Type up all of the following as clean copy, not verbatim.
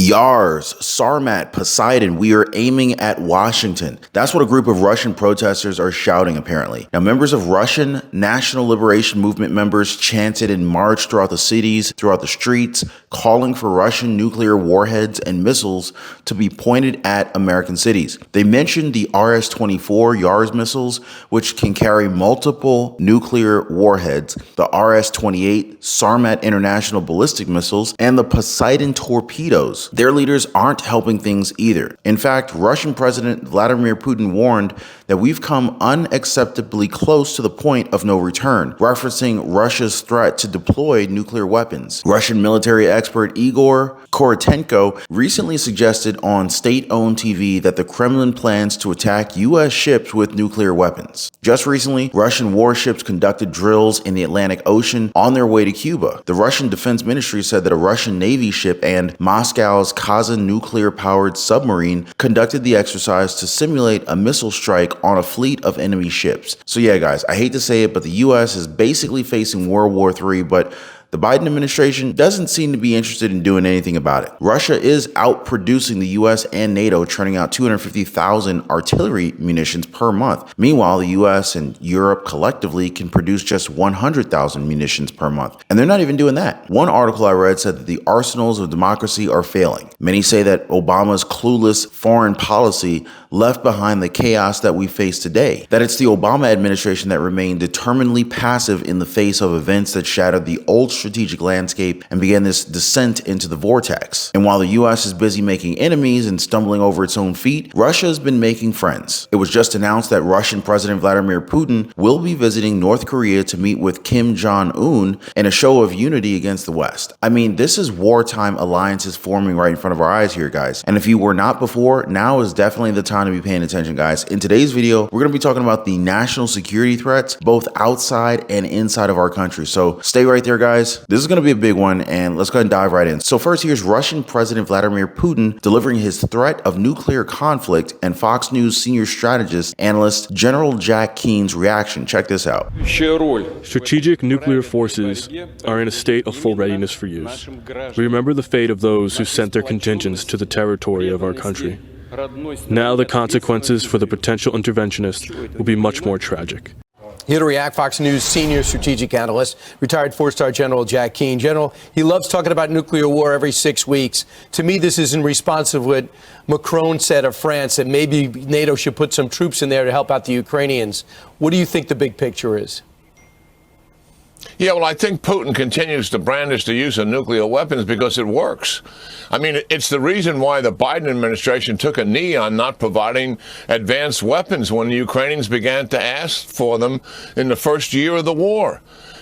Yars, Sarmat, Poseidon, we are aiming at Washington. That's what a group of Russian protesters are shouting, apparently. Now, members of Russian National Liberation Movement members chanted and marched throughout the cities, throughout the streets, calling for Russian nuclear warheads and missiles to be pointed at American cities. They mentioned the RS-24 Yars missiles, which can carry multiple nuclear warheads, the RS-28 Sarmat International ballistic missiles, and the Poseidon torpedoes. Their leaders aren't helping things either. In fact, Russian President Vladimir Putin warned that we've come unacceptably close to the point of no return, referencing Russia's threat to deploy nuclear weapons. Russian military expert Igor Korotchenko recently suggested on state-owned TV that the Kremlin plans to attack U.S. ships with nuclear weapons. Just recently, Russian warships conducted drills in the Atlantic Ocean on their way to Cuba. The Russian Defense Ministry said that a Russian Navy ship and Moscow's Kazan nuclear-powered submarine conducted the exercise to simulate a missile strike on a fleet of enemy ships. So yeah, guys, I hate to say it, but the U.S. is basically facing World War III, but the Biden administration doesn't seem to be interested in doing anything about it. Russia is outproducing the US and NATO, churning out 250,000 artillery munitions per month. Meanwhile, the US and Europe collectively can produce just 100,000 munitions per month. And they're not even doing that. One article I read said that the arsenals of democracy are failing. Many say that Obama's clueless foreign policy left behind the chaos that we face today. That it's the Obama administration that remained determinedly passive in the face of events that shattered the old strategic landscape and began this descent into the vortex. And while the US is busy making enemies and stumbling over its own feet, Russia has been making friends. It was just announced that Russian President Vladimir Putin will be visiting North Korea to meet with Kim Jong-un in a show of unity against the West. I mean, this is wartime alliances forming right in front of our eyes here, guys. And if you were not before, now is definitely the time to be paying attention, guys. In today's video, we're going to be talking about the national security threats, both outside and inside of our country. So stay right there, guys. This is going to be a big one, and let's go ahead and dive right in. So first, here's Russian President Vladimir Putin delivering his threat of nuclear conflict and Fox News senior strategist analyst General Jack Keene's reaction. Check this out. Strategic nuclear forces are in a state of full readiness for use. We remember the fate of those who sent their contingents to the territory of our country. Now the consequences for the potential interventionists will be much more tragic. Here to react, Fox News senior strategic analyst, retired four-star General Jack Keane. General, he loves talking about nuclear war every 6 weeks. To me, this is in response to what Macron said of France, that maybe NATO should put some troops in there to help out the Ukrainians. What do you think the big picture is? Yeah, well, I think Putin continues to brandish the use of nuclear weapons because it works. I mean, it's the reason why the Biden administration took a knee on not providing advanced weapons when the Ukrainians began to ask for them in the first year of the war.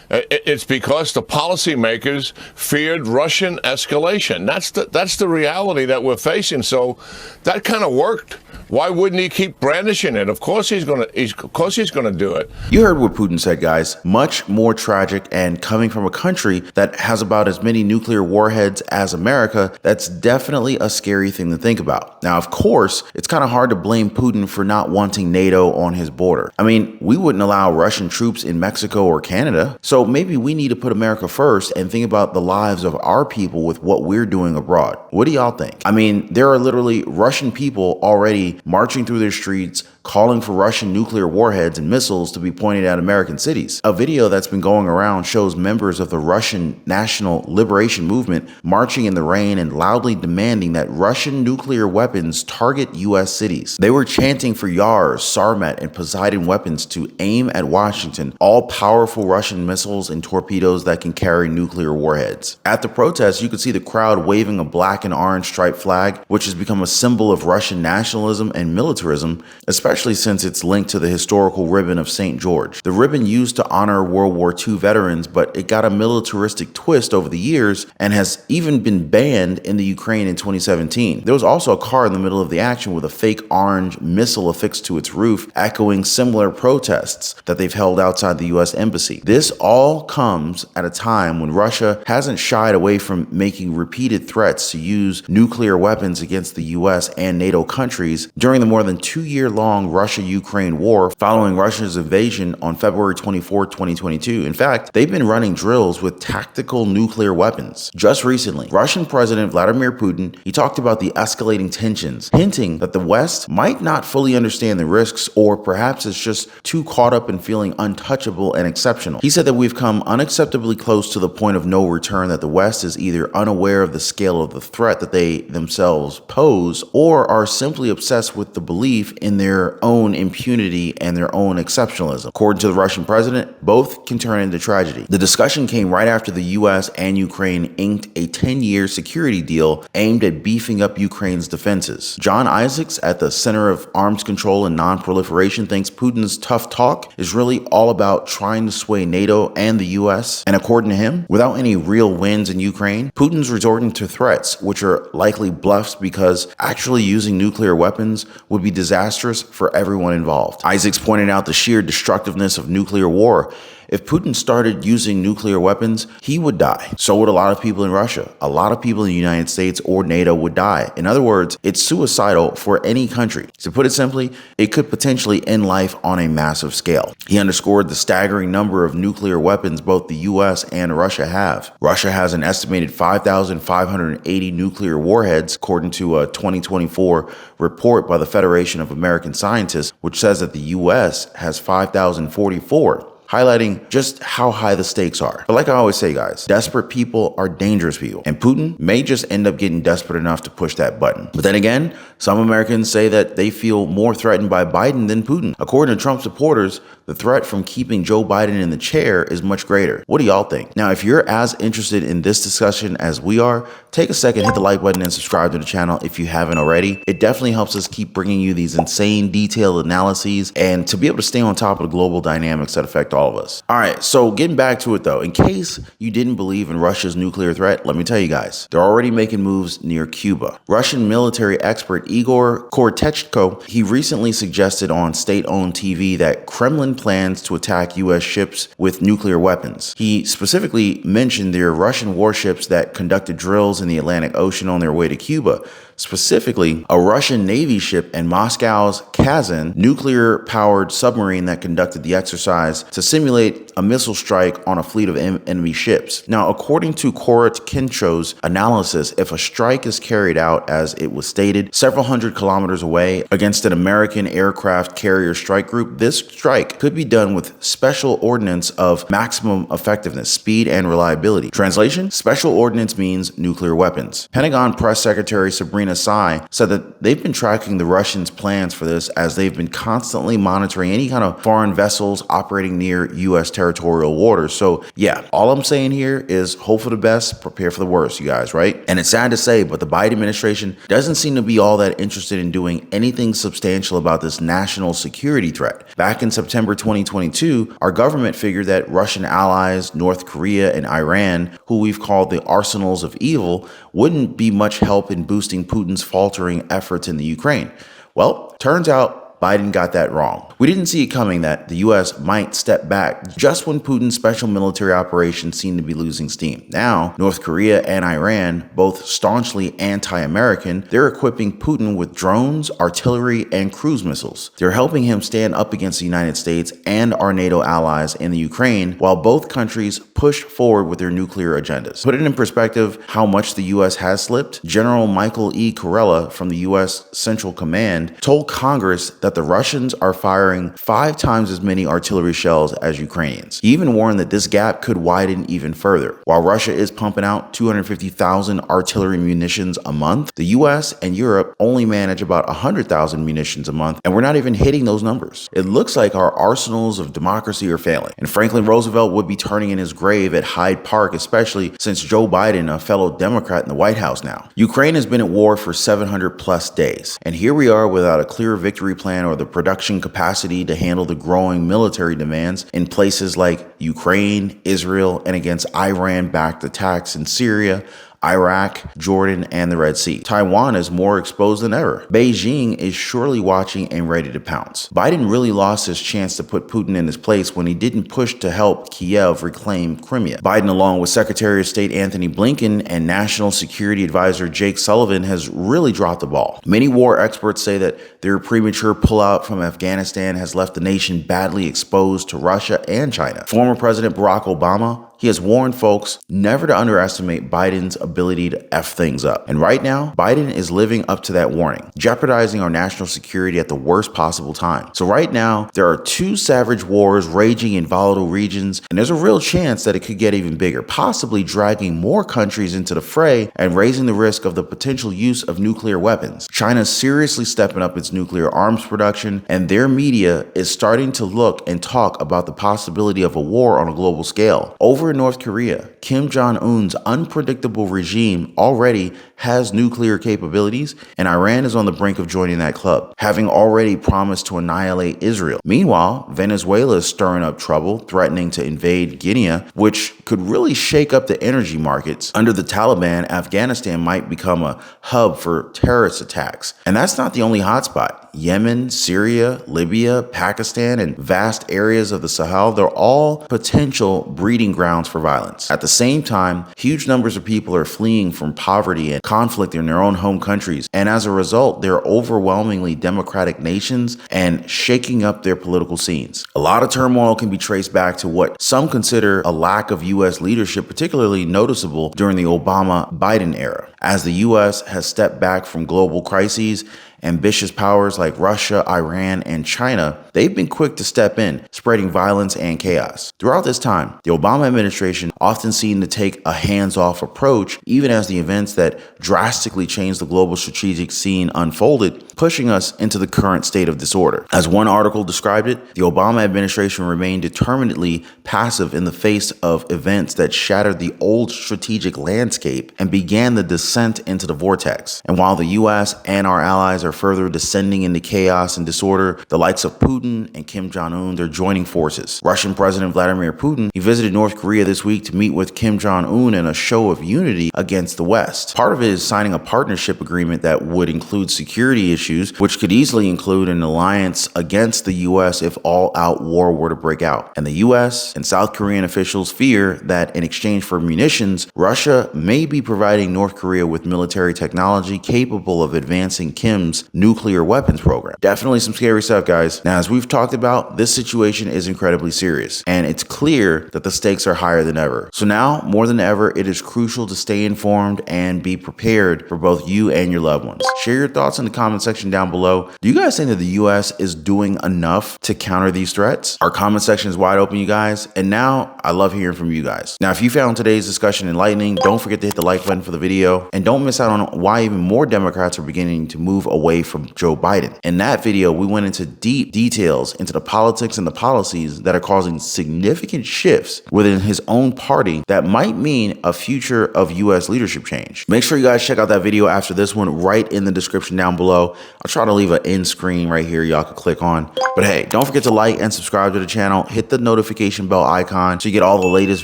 It's because the policymakers feared Russian escalation. That's the reality that we're facing. So that kind of worked. Why wouldn't he keep brandishing it? Of course he's gonna do it. You heard what Putin said, guys. Much more tragic, and coming from a country that has about as many nuclear warheads as America, that's definitely a scary thing to think about. Now, of course, it's kind of hard to blame Putin for not wanting NATO on his border. I mean, we wouldn't allow Russian troops in Mexico or Canada. So maybe we need to put America first and think about the lives of our people with what we're doing abroad. What do y'all think? I mean, there are literally Russian people already marching through their streets, calling for Russian nuclear warheads and missiles to be pointed at American cities. A video that's been going around shows members of the Russian National Liberation Movement marching in the rain and loudly demanding that Russian nuclear weapons target U.S. cities. They were chanting for Yars, Sarmat, and Poseidon weapons to aim at Washington, all powerful Russian missiles and torpedoes that can carry nuclear warheads. At the protest, you could see the crowd waving a black and orange striped flag, which has become a symbol of Russian nationalism and militarism, especially since it's linked to the historical ribbon of St. George. The ribbon used to honor World War II veterans, but it got a militaristic twist over the years and has even been banned in the Ukraine in 2017. There was also a car in the middle of the action with a fake orange missile affixed to its roof, echoing similar protests that they've held outside the U.S. Embassy. This all comes at a time when Russia hasn't shied away from making repeated threats to use nuclear weapons against the U.S. and NATO countries during the more than 2-year-long months-long Russia-Ukraine war following Russia's invasion on February 24, 2022. In fact, they've been running drills with tactical nuclear weapons. Just recently, Russian President Vladimir Putin, he talked about the escalating tensions, hinting that the West might not fully understand the risks, or perhaps it's just too caught up in feeling untouchable and exceptional. He said that we've come unacceptably close to the point of no return, that the West is either unaware of the scale of the threat that they themselves pose, or are simply obsessed with the belief in their own impunity and their own exceptionalism. According to the Russian president, both can turn into tragedy. The discussion came right after the US and Ukraine inked a 10-year security deal aimed at beefing up Ukraine's defenses. John Isaacs at the Center of Arms Control and Non-Proliferation thinks Putin's tough talk is really all about trying to sway NATO and the US. And according to him, without any real wins in Ukraine, Putin's resorting to threats, which are likely bluffs, because actually using nuclear weapons would be disastrous for everyone involved. Isaacs pointed out the sheer destructiveness of nuclear war. If Putin started using nuclear weapons, he would die. So would a lot of people in Russia. A lot of people in the United States or NATO would die. In other words, it's suicidal for any country. To put it simply, it could potentially end life on a massive scale. He underscored the staggering number of nuclear weapons both the US and Russia have. Russia has an estimated 5,580 nuclear warheads, according to a 2024 report by the Federation of American Scientists, which says that the US has 5,044. Highlighting just how high the stakes are. But like I always say, guys, desperate people are dangerous people. And Putin may just end up getting desperate enough to push that button. But then again, some Americans say that they feel more threatened by Biden than Putin. According to Trump supporters, the threat from keeping Joe Biden in the chair is much greater. What do y'all think? Now, if you're as interested in this discussion as we are, take a second, hit the like button and subscribe to the channel if you haven't already. It definitely helps us keep bringing you these insane detailed analyses and to be able to stay on top of the global dynamics that affect all of us. All right, so getting back to it though, in case you didn't believe in Russia's nuclear threat, let me tell you guys, they're already making moves near Cuba. Russian military expert Igor Korotchenko, he recently suggested on state-owned TV that Kremlin plans to attack U.S. ships with nuclear weapons. He specifically mentioned their Russian warships that conducted drills in the Atlantic Ocean on their way to Cuba. Specifically, a Russian Navy ship and Moscow's Kazan nuclear-powered submarine that conducted the exercise to simulate a missile strike on a fleet of enemy ships. Now, according to Korotchenko's analysis, if a strike is carried out as it was stated several hundred kilometers away against an American aircraft carrier strike group, this strike could be done with special ordnance of maximum effectiveness, speed, and reliability. Translation: special ordnance means nuclear weapons. Pentagon Press Secretary Sabrina Tsai said that they've been tracking the Russians' plans for this as they've been constantly monitoring any kind of foreign vessels operating near U.S. territorial waters. So yeah, all I'm saying here is hope for the best, prepare for the worst, you guys, right? And it's sad to say, but the Biden administration doesn't seem to be all that interested in doing anything substantial about this national security threat. Back in September 2022, our government figured that Russian allies, North Korea and Iran, who we've called the arsenals of evil, wouldn't be much help in boosting Putin's faltering efforts in the Ukraine. Well, turns out Biden got that wrong. We didn't see it coming that the U.S. might step back just when Putin's special military operations seem to be losing steam. Now, North Korea and Iran, both staunchly anti-American, they're equipping Putin with drones, artillery, and cruise missiles. They're helping him stand up against the United States and our NATO allies in the Ukraine, while both countries push forward with their nuclear agendas. Put it in perspective how much the U.S. has slipped. General Michael E. Kurilla from the U.S. Central Command told Congress that the Russians are firing 5 times as many artillery shells as Ukrainians. He even warned that this gap could widen even further. While Russia is pumping out 250,000 artillery munitions a month, the US and Europe only manage about 100,000 munitions a month, and we're not even hitting those numbers. It looks like our arsenals of democracy are failing, and Franklin Roosevelt would be turning in his grave at Hyde Park, especially since Joe Biden, a fellow Democrat in the White House now. Ukraine has been at war for 700 plus days, and here we are without a clear victory plan or the production capacity to handle the growing military demands in places like Ukraine, Israel, and against Iran-backed attacks in Syria, Iraq, Jordan, and the Red Sea. Taiwan is more exposed than ever. Beijing is surely watching and ready to pounce. Biden really lost his chance to put Putin in his place when he didn't push to help Kiev reclaim Crimea. Biden, along with Secretary of State Anthony Blinken and National Security Advisor Jake Sullivan, has really dropped the ball. Many war experts say that their premature pullout from Afghanistan has left the nation badly exposed to Russia and China. Former President Barack Obama, he has warned folks never to underestimate Biden's ability to F things up. And right now, Biden is living up to that warning, jeopardizing our national security at the worst possible time. So right now, there are two savage wars raging in volatile regions, and there's a real chance that it could get even bigger, possibly dragging more countries into the fray and raising the risk of the potential use of nuclear weapons. China's seriously stepping up its nuclear arms production, and their media is starting to look and talk about the possibility of a war on a global scale. Over in North Korea, Kim Jong-un's unpredictable regime already has nuclear capabilities, and Iran is on the brink of joining that club, having already promised to annihilate Israel. Meanwhile, Venezuela is stirring up trouble, threatening to invade Guinea, which could really shake up the energy markets. Under the Taliban, Afghanistan might become a hub for terrorist attacks. And that's not the only hotspot. Yemen, Syria, Libya, Pakistan, and vast areas of the Sahel, they're all potential breeding grounds for violence. At the same time, huge numbers of people are fleeing from poverty and conflict in their own home countries, and as a result, they're overwhelmingly democratic nations and shaking up their political scenes. A lot of turmoil can be traced back to what some consider a lack of U.S. leadership, particularly noticeable during the Obama-Biden era. As the U.S. has stepped back from global crises, ambitious powers like Russia, Iran, and China, they've been quick to step in, spreading violence and chaos. Throughout this time, the Obama administration often seemed to take a hands-off approach, even as the events that drastically changed the global strategic scene unfolded, pushing us into the current state of disorder. As one article described it, the Obama administration remained determinedly passive in the face of events that shattered the old strategic landscape and began the descent into the vortex. And while the U.S. and our allies are further descending into chaos and disorder, the likes of Putin and Kim Jong-un, they're joining forces. Russian President Vladimir Putin, he visited North Korea this week to meet with Kim Jong-un in a show of unity against the West. Part of it is signing a partnership agreement that would include security issues, which could easily include an alliance against the U.S. if all-out war were to break out. And the U.S. and South Korean officials fear that in exchange for munitions, Russia may be providing North Korea with military technology capable of advancing Kim's nuclear weapons program. Definitely some scary stuff, guys. Now, as we've talked about, this situation is incredibly serious, and it's clear that the stakes are higher than ever. So now, more than ever, it is crucial to stay informed and be prepared for both you and your loved ones. Share your thoughts in the comment section down below. Do you guys think that the U.S. is doing enough to counter these threats? Our comment section is wide open, you guys. And now, I love hearing from you guys. Now, if you found today's discussion enlightening, don't forget to hit the like button for the video, and don't miss out on why even more Democrats are beginning to move away from Joe Biden. In that video, we went into deep details into the politics and the policies that are causing significant shifts within his own party that might mean a future of U.S. leadership change. Make sure you guys check out that video after this one right in the description down below. I'll try to leave an end screen right here y'all can click on. But hey, don't forget to like and subscribe to the channel. Hit the notification bell icon so you get all the latest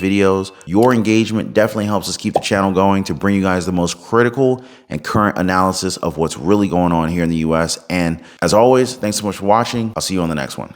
videos. Your engagement definitely helps us keep the channel going to bring you guys the most critical and current analysis of what's really going on here in the U.S. And as always, thanks so much for watching. I'll see you on the next one.